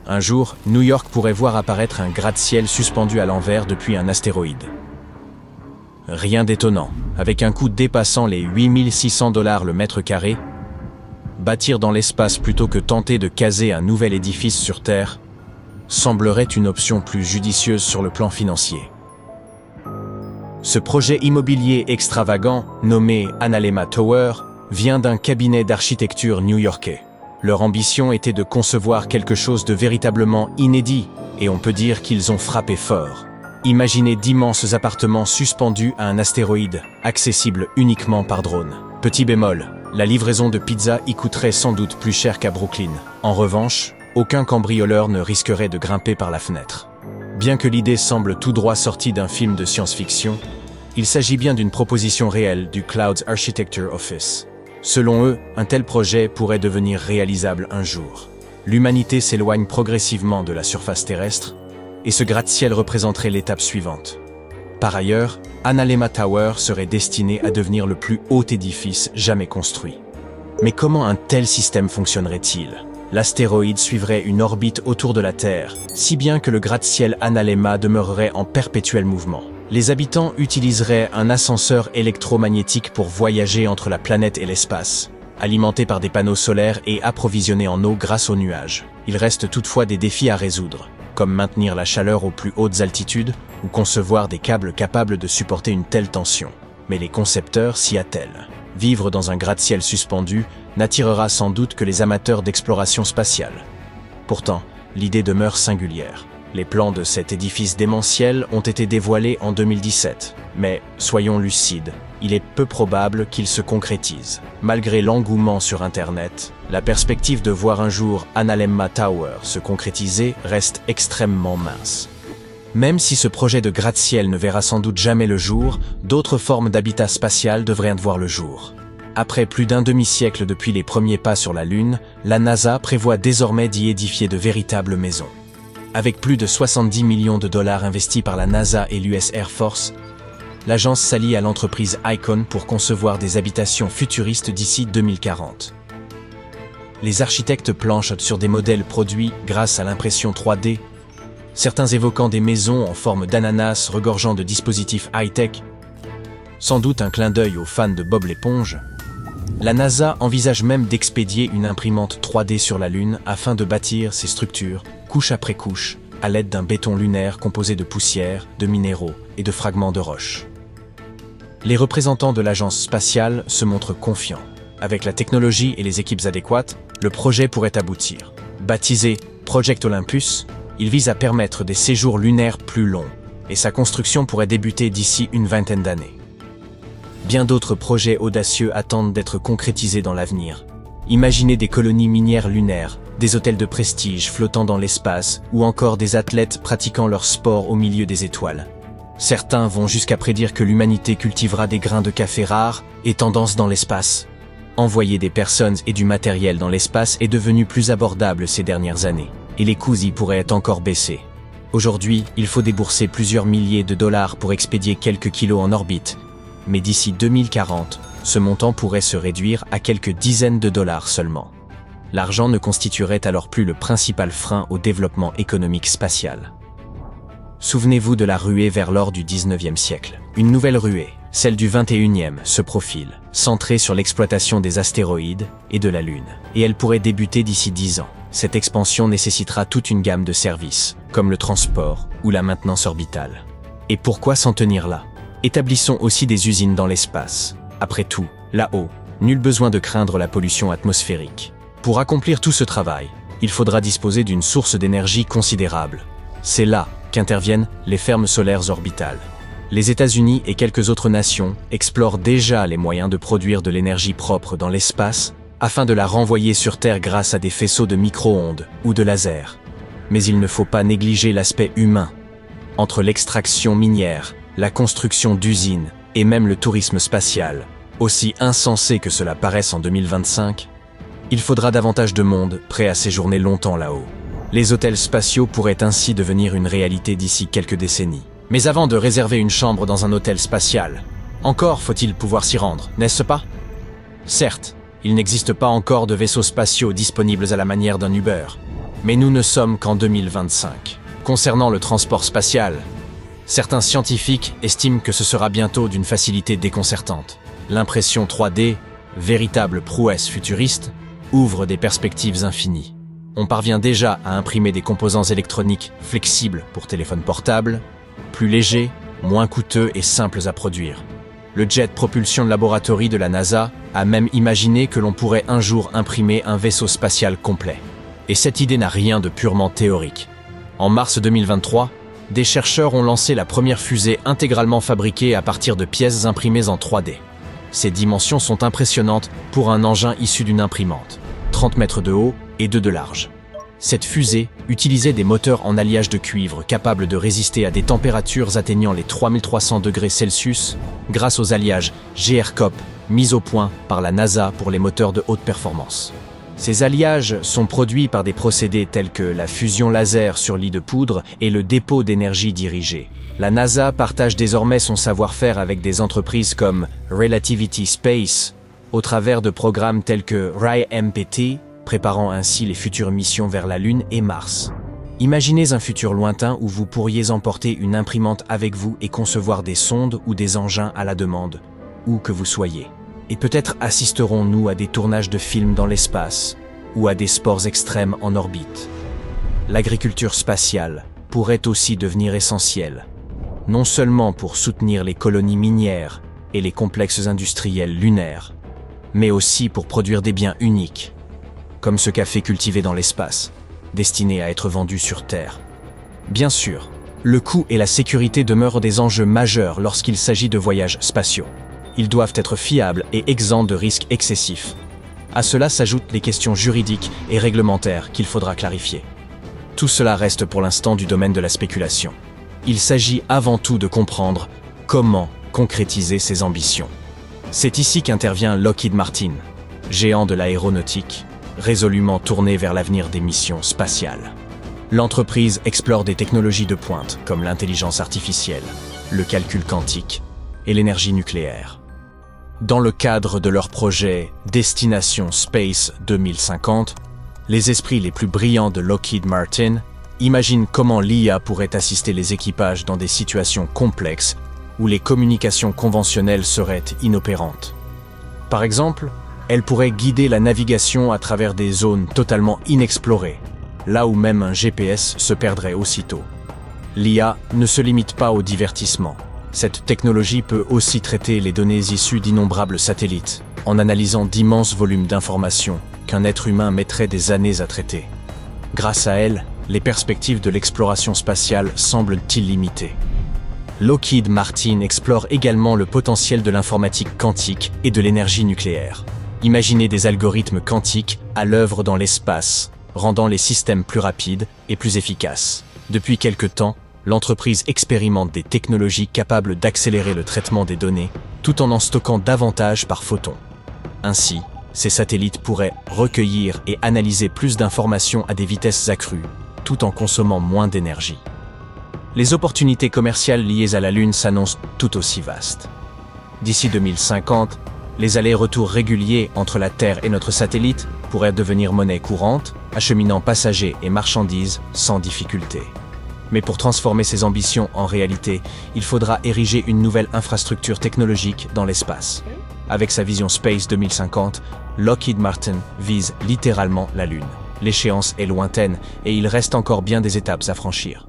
Un jour, New York pourrait voir apparaître un gratte-ciel suspendu à l'envers depuis un astéroïde. Rien d'étonnant, avec un coût dépassant les 8600 $ le mètre carré, bâtir dans l'espace plutôt que tenter de caser un nouvel édifice sur Terre semblerait une option plus judicieuse sur le plan financier. Ce projet immobilier extravagant, nommé Analema Tower, vient d'un cabinet d'architecture new-yorkais. Leur ambition était de concevoir quelque chose de véritablement inédit, et on peut dire qu'ils ont frappé fort. Imaginez d'immenses appartements suspendus à un astéroïde, accessibles uniquement par drone. Petit bémol, la livraison de pizza y coûterait sans doute plus cher qu'à Brooklyn. En revanche, aucun cambrioleur ne risquerait de grimper par la fenêtre. Bien que l'idée semble tout droit sortie d'un film de science-fiction, il s'agit bien d'une proposition réelle du Clouds Architecture Office. Selon eux, un tel projet pourrait devenir réalisable un jour. L'humanité s'éloigne progressivement de la surface terrestre, et ce gratte-ciel représenterait l'étape suivante. Par ailleurs, Analema Tower serait destiné à devenir le plus haut édifice jamais construit. Mais comment un tel système fonctionnerait-il ? L'astéroïde suivrait une orbite autour de la Terre, si bien que le gratte-ciel Analema demeurerait en perpétuel mouvement. Les habitants utiliseraient un ascenseur électromagnétique pour voyager entre la planète et l'espace, alimenté par des panneaux solaires et approvisionné en eau grâce aux nuages. Il reste toutefois des défis à résoudre, comme maintenir la chaleur aux plus hautes altitudes ou concevoir des câbles capables de supporter une telle tension. Mais les concepteurs s'y attellent. Vivre dans un gratte-ciel suspendu n'attirera sans doute que les amateurs d'exploration spatiale. Pourtant, l'idée demeure singulière. Les plans de cet édifice démentiel ont été dévoilés en 2017, mais soyons lucides, il est peu probable qu'ils se concrétisent. Malgré l'engouement sur Internet, la perspective de voir un jour Analema Tower se concrétiser reste extrêmement mince. Même si ce projet de gratte-ciel ne verra sans doute jamais le jour, d'autres formes d'habitat spatial devraient voir le jour. Après plus d'un demi-siècle depuis les premiers pas sur la Lune, la NASA prévoit désormais d'y édifier de véritables maisons. Avec plus de 70 millions de $ investis par la NASA et l'US Air Force, l'agence s'allie à l'entreprise Icon pour concevoir des habitations futuristes d'ici 2040. Les architectes planchent sur des modèles produits grâce à l'impression 3D, certains évoquant des maisons en forme d'ananas regorgeant de dispositifs high-tech. Sans doute un clin d'œil aux fans de Bob l'éponge. La NASA envisage même d'expédier une imprimante 3D sur la Lune afin de bâtir ces structures, couche après couche, à l'aide d'un béton lunaire composé de poussière, de minéraux et de fragments de roches. Les représentants de l'agence spatiale se montrent confiants. Avec la technologie et les équipes adéquates, le projet pourrait aboutir. Baptisé Project Olympus, il vise à permettre des séjours lunaires plus longs, et sa construction pourrait débuter d'ici une vingtaine d'années. Bien d'autres projets audacieux attendent d'être concrétisés dans l'avenir. Imaginez des colonies minières lunaires, des hôtels de prestige flottant dans l'espace, ou encore des athlètes pratiquant leur sport au milieu des étoiles. Certains vont jusqu'à prédire que l'humanité cultivera des grains de café rares et tendance dans l'espace. Envoyer des personnes et du matériel dans l'espace est devenu plus abordable ces dernières années, et les coûts y pourraient encore baisser. Aujourd'hui, il faut débourser plusieurs milliers de dollars pour expédier quelques kilos en orbite, mais d'ici 2040, ce montant pourrait se réduire à quelques dizaines de dollars seulement. L'argent ne constituerait alors plus le principal frein au développement économique spatial. Souvenez-vous de la ruée vers l'or du 19e siècle. Une nouvelle ruée, celle du 21e, se profile, centrée sur l'exploitation des astéroïdes et de la Lune. Et elle pourrait débuter d'ici 10 ans. Cette expansion nécessitera toute une gamme de services, comme le transport ou la maintenance orbitale. Et pourquoi s'en tenir là ? Établissons aussi des usines dans l'espace. Après tout, là-haut, nul besoin de craindre la pollution atmosphérique. Pour accomplir tout ce travail, il faudra disposer d'une source d'énergie considérable. C'est là qu'interviennent les fermes solaires orbitales. Les États-Unis et quelques autres nations explorent déjà les moyens de produire de l'énergie propre dans l'espace afin de la renvoyer sur Terre grâce à des faisceaux de micro-ondes ou de lasers. Mais il ne faut pas négliger l'aspect humain. Entre l'extraction minière, la construction d'usines et même le tourisme spatial, aussi insensé que cela paraisse en 2025, il faudra davantage de monde prêt à séjourner longtemps là-haut. Les hôtels spatiaux pourraient ainsi devenir une réalité d'ici quelques décennies. Mais avant de réserver une chambre dans un hôtel spatial, encore faut-il pouvoir s'y rendre, n'est-ce pas? Certes, il n'existe pas encore de vaisseaux spatiaux disponibles à la manière d'un Uber. Mais nous ne sommes qu'en 2025. Concernant le transport spatial, certains scientifiques estiment que ce sera bientôt d'une facilité déconcertante. L'impression 3D, véritable prouesse futuriste, ouvre des perspectives infinies. On parvient déjà à imprimer des composants électroniques flexibles pour téléphones portables, plus légers, moins coûteux et simples à produire. Le Jet Propulsion Laboratory de la NASA a même imaginé que l'on pourrait un jour imprimer un vaisseau spatial complet. Et cette idée n'a rien de purement théorique. En mars 2023, des chercheurs ont lancé la première fusée intégralement fabriquée à partir de pièces imprimées en 3D. Ces dimensions sont impressionnantes pour un engin issu d'une imprimante, 30 mètres de haut et 2 de large. Cette fusée utilisait des moteurs en alliage de cuivre capables de résister à des températures atteignant les 3300 degrés Celsius grâce aux alliages GR-COP mis au point par la NASA pour les moteurs de haute performance. Ces alliages sont produits par des procédés tels que la fusion laser sur lit de poudre et le dépôt d'énergie dirigée. La NASA partage désormais son savoir-faire avec des entreprises comme Relativity Space, au travers de programmes tels que RIMPT, préparant ainsi les futures missions vers la Lune et Mars. Imaginez un futur lointain où vous pourriez emporter une imprimante avec vous et concevoir des sondes ou des engins à la demande, où que vous soyez. Et peut-être assisterons-nous à des tournages de films dans l'espace ou à des sports extrêmes en orbite. L'agriculture spatiale pourrait aussi devenir essentielle, non seulement pour soutenir les colonies minières et les complexes industriels lunaires, mais aussi pour produire des biens uniques, comme ce café cultivé dans l'espace, destiné à être vendu sur Terre. Bien sûr, le coût et la sécurité demeurent des enjeux majeurs lorsqu'il s'agit de voyages spatiaux. Ils doivent être fiables et exempts de risques excessifs. À cela s'ajoutent les questions juridiques et réglementaires qu'il faudra clarifier. Tout cela reste pour l'instant du domaine de la spéculation. Il s'agit avant tout de comprendre comment concrétiser ces ambitions. C'est ici qu'intervient Lockheed Martin, géant de l'aéronautique, résolument tourné vers l'avenir des missions spatiales. L'entreprise explore des technologies de pointe comme l'intelligence artificielle, le calcul quantique et l'énergie nucléaire. Dans le cadre de leur projet Destination Space 2050, les esprits les plus brillants de Lockheed Martin imaginent comment l'IA pourrait assister les équipages dans des situations complexes où les communications conventionnelles seraient inopérantes. Par exemple, elle pourrait guider la navigation à travers des zones totalement inexplorées, là où même un GPS se perdrait aussitôt. L'IA ne se limite pas au divertissement. Cette technologie peut aussi traiter les données issues d'innombrables satellites, en analysant d'immenses volumes d'informations qu'un être humain mettrait des années à traiter. Grâce à elle, les perspectives de l'exploration spatiale semblent illimitées. Lockheed Martin explore également le potentiel de l'informatique quantique et de l'énergie nucléaire. Imaginez des algorithmes quantiques à l'œuvre dans l'espace, rendant les systèmes plus rapides et plus efficaces. Depuis quelque temps, l'entreprise expérimente des technologies capables d'accélérer le traitement des données, tout en stockant davantage par photon. Ainsi, ces satellites pourraient recueillir et analyser plus d'informations à des vitesses accrues, tout en consommant moins d'énergie. Les opportunités commerciales liées à la Lune s'annoncent tout aussi vastes. D'ici 2050, les allers-retours réguliers entre la Terre et notre satellite pourraient devenir monnaie courante, acheminant passagers et marchandises sans difficulté. Mais pour transformer ces ambitions en réalité, il faudra ériger une nouvelle infrastructure technologique dans l'espace. Avec sa vision Space 2050, Lockheed Martin vise littéralement la Lune. L'échéance est lointaine et il reste encore bien des étapes à franchir.